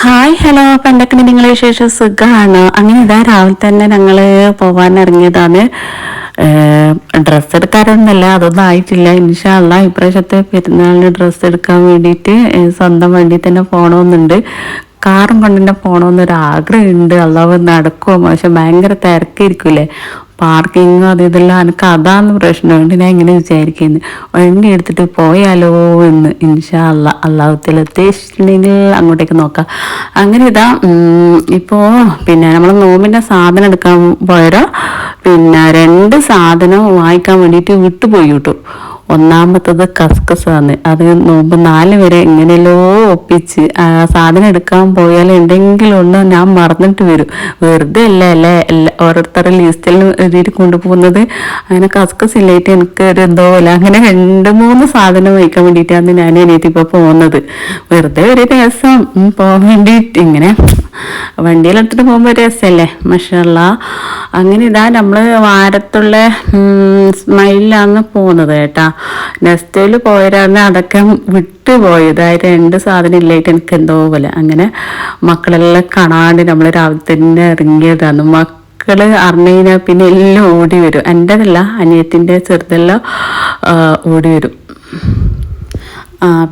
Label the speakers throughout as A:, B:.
A: Hi hello, അപ്പം എന്തൊക്കെ നിങ്ങളെ വിശേഷം? സുഖമാണ്. അങ്ങനെ ഇതാ രാവിലെ തന്നെ ഞങ്ങൾ പോകാൻ ഇറങ്ങിയതാണ്. ഡ്രസ്സ് എടുക്കാറൊന്നുമല്ല, അതൊന്നും ആയിട്ടില്ല. ഇൻഷാ അള്ളാ ഇപ്രാവശ്യത്തെ പെരുന്നാളിന് ഡ്രസ്സ് എടുക്കാൻ വേണ്ടിയിട്ട് സ്വന്തം വണ്ടി തന്നെ പോകണമെന്നുണ്ട്. കാറും കൊണ്ട് തന്നെ പോകണമെന്നൊരാഗ്രഹമുണ്ട്. അള്ളാഹ് നടക്കുമോ? പക്ഷെ ഭയങ്കര തിരക്കായിരിക്കൂലേ, പാർക്കിങ്ങും അത് ഇതെല്ലാം. എനിക്ക് അതാന്ന് പ്രശ്നമുണ്ട്. ഞാൻ ഇങ്ങനെ വിചാരിക്കുന്നു, വണ്ടി എടുത്തിട്ട് പോയാലോ എന്ന്. ഇൻഷാ അള്ളാഹുത്തിൽ ഉദ്ദേശിച്ചിട്ടുണ്ടെങ്കിൽ അങ്ങോട്ടേക്ക് നോക്കാം. അങ്ങനെ ഇതാ ഇപ്പോൾ പിന്നെ നമ്മൾ നോമ്പിൻ്റെ സാധനം എടുക്കാൻ പോയാലോ, പിന്നെ 2 സാധനം വാങ്ങിക്കാൻ വേണ്ടിയിട്ട് വിട്ടുപോയി കിട്ടും. ഒന്നാമത്തത് കസ്കസാണ്. അത് നോമ്പ് 4 വരെ എങ്ങനെയല്ലോ ഒപ്പിച്ച് സാധനം എടുക്കാൻ പോയാൽ എന്തെങ്കിലും ഒന്ന് ഞാൻ മറന്നിട്ട് വരും. വെറുതെ അല്ലേ ഓരോരുത്തരുടെ ലിസ്റ്റിൽ എഴുതിയിട്ട് കൊണ്ടുപോകുന്നത്. അങ്ങനെ കസ്കസ് ഇല്ലായിട്ട് എനിക്ക് ഒരു എന്തോ പോലെ. അങ്ങനെ 2-3 സാധനം വയ്ക്കാൻ വേണ്ടിയിട്ടാണ് ഞാൻ എണീറ്റിപ്പോൾ പോകുന്നത്. വെറുതെ ഒരു രസം പോകാൻ വേണ്ടിയിട്ട്. ഇങ്ങനെ വണ്ടിയിലെടുത്തിട്ട് പോകുമ്പോൾ ഒരു രസമല്ലേ, മാഷാ അല്ലാ. അങ്ങനെ ഇതാ നമ്മൾ വാരത്തുള്ള സ്മൈലിലാണ് പോകുന്നത് കേട്ടാ. നെക്സ്റ്റിൽ പോയവരാണ് അതൊക്കെ വിട്ടുപോയത്. ആ 2 സാധനം ഇല്ലായിട്ട് എനിക്ക് എന്തോ പോലെ. അങ്ങനെ മക്കളെല്ലാം കാണാണ്ട് നമ്മൾ രാവിലെ തന്നെ ഇറങ്ങിയതാണ്. മക്കള് അറിഞ്ഞു കഴിഞ്ഞാൽ പിന്നെ എല്ലാം ഓടി വരും. എൻ്റെതല്ല, അനിയത്തിൻ്റെ ചെറുതെല്ലാം ഓടി വരും.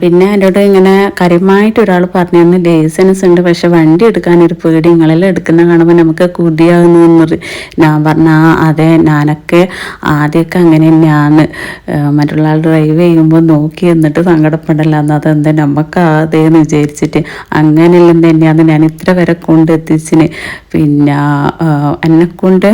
A: പിന്നെ എന്നോട് ഇങ്ങനെ കാര്യമായിട്ട് ഒരാൾ പറഞ്ഞു തന്നു, ലൈസൻസ് ഉണ്ട്, പക്ഷെ വണ്ടി എടുക്കാനൊരു പേടി, നിങ്ങളെല്ലാം എടുക്കുന്ന കാണുമ്പോൾ നമുക്ക് കൊതിയാകുന്നു. ഞാൻ പറഞ്ഞാൽ അതെ, ഞാനൊക്കെ ആദ്യമൊക്കെ അങ്ങനെ തന്നെയാണ്. മറ്റുള്ള ആൾ ഡ്രൈവ് ചെയ്യുമ്പോൾ നോക്കി എന്നിട്ട് സങ്കടപ്പെടല്ല, അതെന്താ നമുക്ക് അതേന്ന് വിചാരിച്ചിട്ട് അങ്ങനെയെല്ലാം തന്നെയാണ് ഞാൻ ഇത്ര വരെ കൊണ്ടെത്തിച്ചിന്. പിന്നെ എന്നെക്കൊണ്ട്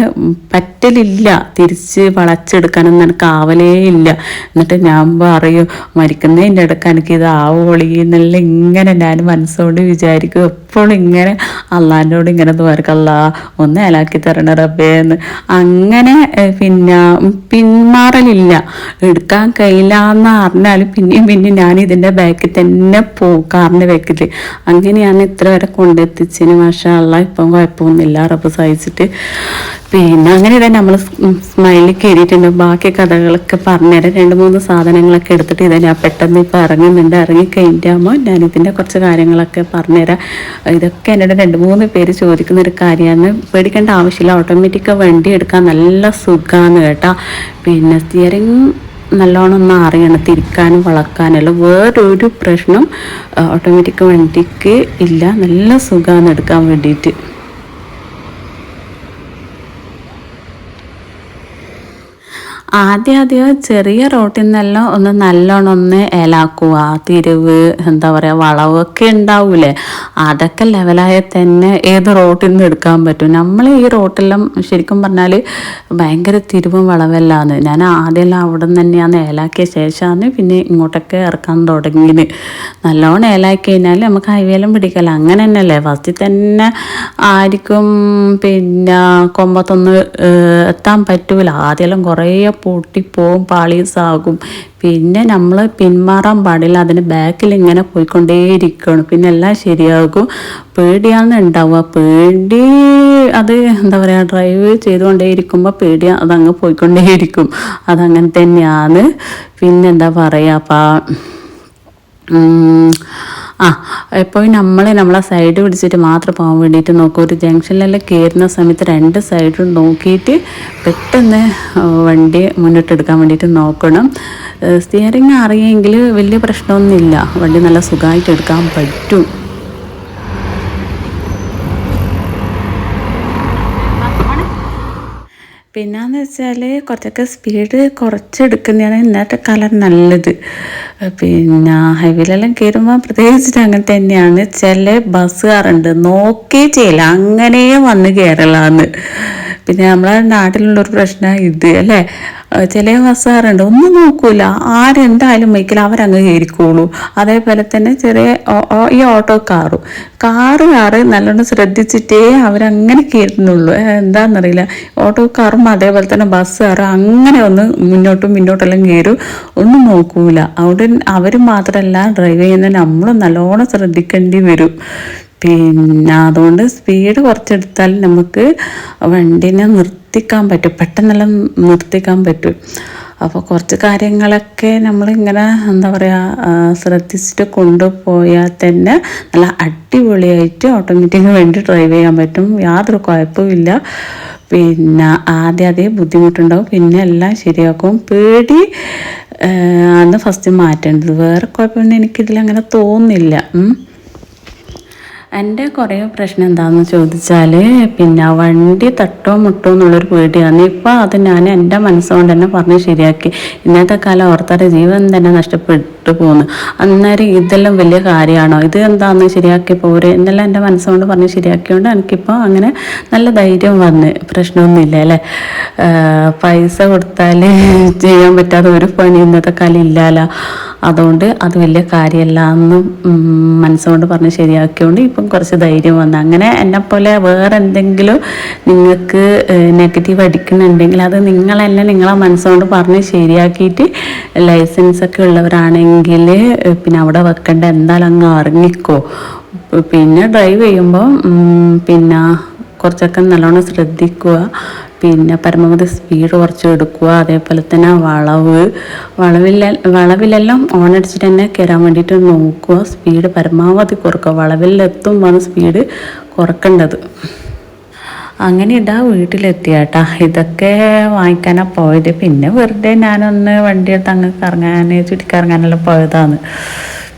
A: പറ്റലില്ല, തിരിച്ച് വളച്ചെടുക്കാനൊന്നും എനിക്ക് ആവലേ ഇല്ല. എന്നിട്ട് ഞാൻ പറയും, മരിക്കുന്നതിൻ്റെ ഇടയ്ക്ക് എനിക്കിത് ആവോളി എന്നുള്ള ഇങ്ങനെ ഞാൻ മനസ്സോട് വിചാരിക്കും. എപ്പോഴും ഇങ്ങനെ അള്ളാഹിനോട് ഇങ്ങനെ ദ്വാരക്ക്, അല്ലാ ഒന്ന് ഏലാക്കി തരണ റബ്ബേ എന്ന്. അങ്ങനെ പിന്നെ പിന്മാറലില്ല. എടുക്കാൻ കഴിയില്ല എന്ന് അറിഞ്ഞാലും പിന്നെയും ഞാൻ ഇതിൻ്റെ ബാക്കിൽ തന്നെ പോകും, കാറിൻ്റെ ബാക്കിൽ. അങ്ങനെയാണ് ഇത്ര വരെ കൊണ്ടെത്തിച്ചതിന്. മാഷാ അല്ലാ ഇപ്പം കുഴപ്പമൊന്നുമില്ല, റബ്ബ് സഹിച്ചിട്ട്. പിന്നെ അങ്ങനെ തന്നെ നമ്മൾ സ്മൈലിൽ കയറിയിട്ടുണ്ട്. ബാക്കി കഥകളൊക്കെ പറഞ്ഞുതരാം. 2-3 സാധനങ്ങളൊക്കെ എടുത്തിട്ട് ഇതാ ഞാൻ പെട്ടെന്ന് ഇപ്പോൾ ഇറങ്ങുന്നുണ്ട്. ഇറങ്ങിക്കഴിഞ്ഞാകുമ്പോൾ ഞാനിതിൻ്റെ കുറച്ച് കാര്യങ്ങളൊക്കെ പറഞ്ഞുതരാം. ഇതൊക്കെ എന്നോട് 2-3 പേര് ചോദിക്കുന്നൊരു കാര്യമാണ്. പേടിക്കേണ്ട ആവശ്യമില്ല, ഓട്ടോമാറ്റിക് വണ്ടി എടുക്കാൻ നല്ല സുഖമാണ് കേട്ടോ. പിന്നെ സ്റ്റിയറിങ് നല്ലോണം ഒന്നും അറിയണം, തിരിക്കാനും വളക്കാനല്ല. വേറൊരു പ്രശ്നം ഓട്ടോമാറ്റിക് വണ്ടിക്ക് ഇല്ല. നല്ല സുഖമാണ് എടുക്കാൻ വേണ്ടിയിട്ട്. ആദ്യം ചെറിയ റോട്ടിൽ നിന്നെല്ലാം ഒന്ന് നല്ലോണം ഒന്ന് ഏലാക്കുക. തിരിവ് എന്താ പറയുക, വളവൊക്കെ ഉണ്ടാവൂലേ, അതൊക്കെ ലെവലായാൽ തന്നെ ഏത് റോട്ടിൽ നിന്ന് എടുക്കാൻ പറ്റും. നമ്മൾ ഈ റോട്ടെല്ലാം ശരിക്കും പറഞ്ഞാൽ ഭയങ്കര തിരിവും വളവെല്ലാന്ന്. ഞാൻ ആദ്യമെല്ലാം അവിടെ നിന്ന് തന്നെയാണ് ഏലാക്കിയ ശേഷമാണ് പിന്നെ ഇങ്ങോട്ടൊക്കെ ഇറക്കാൻ തുടങ്ങിയത്. നല്ലോണം ഏലാക്കി കഴിഞ്ഞാൽ നമുക്ക് ഹൈവേയിലും പിടിക്കല. അങ്ങനെ തന്നെയല്ലേ, ഫസ്റ്റിൽ തന്നെ ആർക്കും പിന്നെ കൊമ്പത്തൊന്ന് എത്താൻ പറ്റൂല. ആദ്യമെല്ലാം കുറേ പൊട്ടിപ്പോവും, പാളീസാകും. പിന്നെ നമ്മൾ പിന്മാറാൻ പാടില്ല, അതിന് ബാക്കിൽ ഇങ്ങനെ പോയിക്കൊണ്ടേയിരിക്കണം. പിന്നെ എല്ലാം ശരിയാകും. പേടിയാണ് ഉണ്ടാവുക. പേടി അത് എന്താ പറയുക, ഡ്രൈവ് ചെയ്തുകൊണ്ടേയിരിക്കുമ്പോൾ പേടി അതങ്ങ് പോയിക്കൊണ്ടേയിരിക്കും. അതങ്ങനെ തന്നെയാണ്. പിന്നെന്താ പറയുക, അപ്പം എപ്പോഴും നമ്മളെ സൈഡ് പിടിച്ചിട്ട് മാത്രം പോകാൻ വേണ്ടിയിട്ട് നോക്കും. ഒരു ജംഗ്ഷനിലെല്ലാം കയറുന്ന സമയത്ത് 2 സൈഡും നോക്കിയിട്ട് പെട്ടെന്ന് വണ്ടി മുന്നോട്ടെടുക്കാൻ വേണ്ടിയിട്ട് നോക്കണം. സ്റ്റിയറിങ് അറിയെങ്കിൽ വലിയ പ്രശ്നമൊന്നുമില്ല, വണ്ടി നല്ല സുഖമായിട്ട് എടുക്കാൻ പറ്റും. പിന്നെയെന്ന് വെച്ചാൽ കുറച്ചൊക്കെ സ്പീഡ് കുറച്ചെടുക്കുന്നതാണ് ഇന്നത്തെ കാലം നല്ലത്. പിന്നെ ഹൈവേയിലെല്ലാം കയറുമ്പോൾ പ്രത്യേകിച്ചിട്ട് അങ്ങനെ തന്നെയാണ്. ചില ബസ്സുകാരുണ്ട് നോക്കേ ചെയ്യില്ല, അങ്ങനെ വന്ന് കയറലാന്ന്. പിന്നെ നമ്മളെ നാട്ടിലുള്ളൊരു പ്രശ്നം ഇത് അല്ലേ. ചില ബസ്സുകാരുണ്ട് ഒന്നും നോക്കൂല, ആരെന്തായാലും വയ്ക്കില്ല, അവരങ്ങ് കയറിക്കോളൂ. അതേപോലെ തന്നെ ചെറിയ ഈ കാറ് നല്ലോണം ശ്രദ്ധിച്ചിട്ടേ അവരങ്ങനെ കയറുന്നുള്ളൂ. എന്താണെന്നറിയില്ല, ഓട്ടോക്കാറും അതേപോലെ തന്നെ ബസ്സുകാരും അങ്ങനെ ഒന്ന് മുന്നോട്ടെല്ലാം കയറും, ഒന്നും നോക്കൂല. അവിടെ അവർ മാത്രമല്ല ഡ്രൈവ് ചെയ്യുന്ന നമ്മളും നല്ലോണം ശ്രദ്ധിക്കേണ്ടി വരും. പിന്നെ അതുകൊണ്ട് സ്പീഡ് കുറച്ചെടുത്താൽ നമുക്ക് വണ്ടീനെ നിർത്തിക്കാൻ പറ്റും, പെട്ടെന്നെല്ലാം നിർത്തിക്കാൻ പറ്റും. അപ്പോൾ കുറച്ച് കാര്യങ്ങളൊക്കെ നമ്മളിങ്ങനെ എന്താ പറയുക ശ്രദ്ധിച്ചിട്ട് കൊണ്ടുപോയാൽ തന്നെ നല്ല അടിപൊളിയായിട്ട് ഓട്ടോമാറ്റിക്കിന് വേണ്ടി ഡ്രൈവ് ചെയ്യാൻ പറ്റും. യാതൊരു കുഴപ്പമില്ല. പിന്നെ ആദ്യം ബുദ്ധിമുട്ടുണ്ടാവും, പിന്നെ എല്ലാം ശരിയാക്കും. പേടി ആണ് ഫസ്റ്റ് മാറ്റേണ്ടത്. വേറെ കുഴപ്പമൊന്നും എനിക്കിതിലങ്ങനെ തോന്നുന്നില്ല. എൻ്റെ കുറേ പ്രശ്നം എന്താണെന്ന് ചോദിച്ചാൽ പിന്നെ വണ്ടി തട്ടോ മുട്ടോ എന്നുള്ളൊരു പേടിയാണ്. ഇപ്പോൾ അത് ഞാൻ എൻ്റെ മനസ്സുകൊണ്ട് തന്നെ പറഞ്ഞ് ശരിയാക്കി. ഇന്നത്തെ കാലം ഓർത്താരെ ജീവൻ തന്നെ നഷ്ടപ്പെട്ടു പോകുന്നു. അന്നേരം ഇതെല്ലാം വലിയ കാര്യമാണോ, ഇത് എന്താണെന്ന് ശരിയാക്കി പോരെ എന്നെല്ലാം എൻ്റെ മനസ്സുകൊണ്ട് പറഞ്ഞ് ശരിയാക്കിയോണ്ട് എനിക്കിപ്പോൾ അങ്ങനെ നല്ല ധൈര്യം വന്ന് പ്രശ്നമൊന്നുമില്ല അല്ലേ. പൈസ കൊടുത്താൽ ചെയ്യാൻ പറ്റാത്ത ഒരു പണി ഇന്നത്തെ കാലം ഇല്ലല്ലോ. അതുകൊണ്ട് അത് വലിയ കാര്യമല്ല എന്ന് മനസ്സുകൊണ്ട് പറഞ്ഞ് ശരിയാക്കിയോണ്ട് ഇപ്പം കുറച്ച് ധൈര്യം വന്നു. അങ്ങനെ എന്നെപ്പോലെ വേറെ എന്തെങ്കിലും നിങ്ങൾക്ക് നെഗറ്റീവ് അടിക്കുന്നുണ്ടെങ്കിൽ അത് നിങ്ങളെന്നെ നിങ്ങളെ മനസ്സുകൊണ്ട് പറഞ്ഞ് ശരിയാക്കിയിട്ട് ലൈസൻസൊക്കെ ഉള്ളവരാണെങ്കിൽ പിന്നെ അവിടെ വെക്കേണ്ട എന്തായാലും അങ്ങ് ഇറങ്ങിക്കോ. പിന്നെ ഡ്രൈവ് ചെയ്യുമ്പോൾ പിന്നെ കുറച്ചൊക്കെ നല്ലോണം ശ്രദ്ധിക്കുക. പിന്നെ പരമാവധി സ്പീഡ് കുറച്ച് എടുക്കുക. അതേപോലെ തന്നെ വളവിലെല്ലാം ഓണടിച്ചിട്ട് തന്നെ കയറാൻ വേണ്ടിയിട്ട് നോക്കുക. സ്പീഡ് പരമാവധി കുറക്കുക. വളവിലെത്തുമ്പോൾ സ്പീഡ് കുറക്കേണ്ടത്. അങ്ങനെ വീട്ടിലെത്തിയാട്ടാ. ഇതൊക്കെ വാങ്ങിക്കാനാണ് പോയത്. പിന്നെ വെറുതെ ഞാനൊന്ന് വണ്ടിയെടുത്ത് അങ്ങ് ചുറ്റിക്കറങ്ങാനെല്ലാം പോയതാണ്.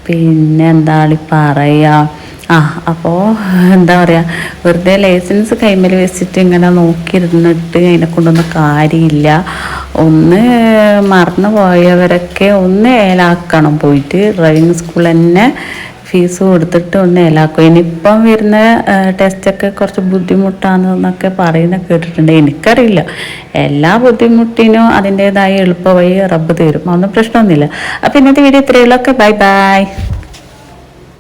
A: പിന്നെ എന്താണ് പറയുക, അപ്പോൾ എന്താ പറയുക, വെറുതെ ലൈസൻസ് കൈമേൽ വെച്ചിട്ട് ഇങ്ങനെ നോക്കിയിരുന്നിട്ട് അതിനെ കൊണ്ടൊന്നും കാര്യമില്ല. ഒന്ന് മറന്നു പോയവരൊക്കെ ഒന്ന് ഏലാക്കണം, പോയിട്ട് ഡ്രൈവിംഗ് സ്കൂൾ തന്നെ ഫീസ് കൊടുത്തിട്ട് ഒന്ന് ഏലാക്കും. ഇനിയിപ്പം വരുന്ന ടെസ്റ്റൊക്കെ കുറച്ച് ബുദ്ധിമുട്ടാണെന്നൊക്കെ പറയുന്നത് കേട്ടിട്ടുണ്ട്. എനിക്കറിയില്ല, എല്ലാ ബുദ്ധിമുട്ടിനും അതിൻ്റേതായ എളുപ്പ വഴി റബ്ബ് തരും, അതൊന്നും പ്രശ്നമൊന്നുമില്ല. അപ്പോൾ ഇന്നത്തെ വീഡിയോ ഇത്രയുള്ളൂ. Okay, bye by.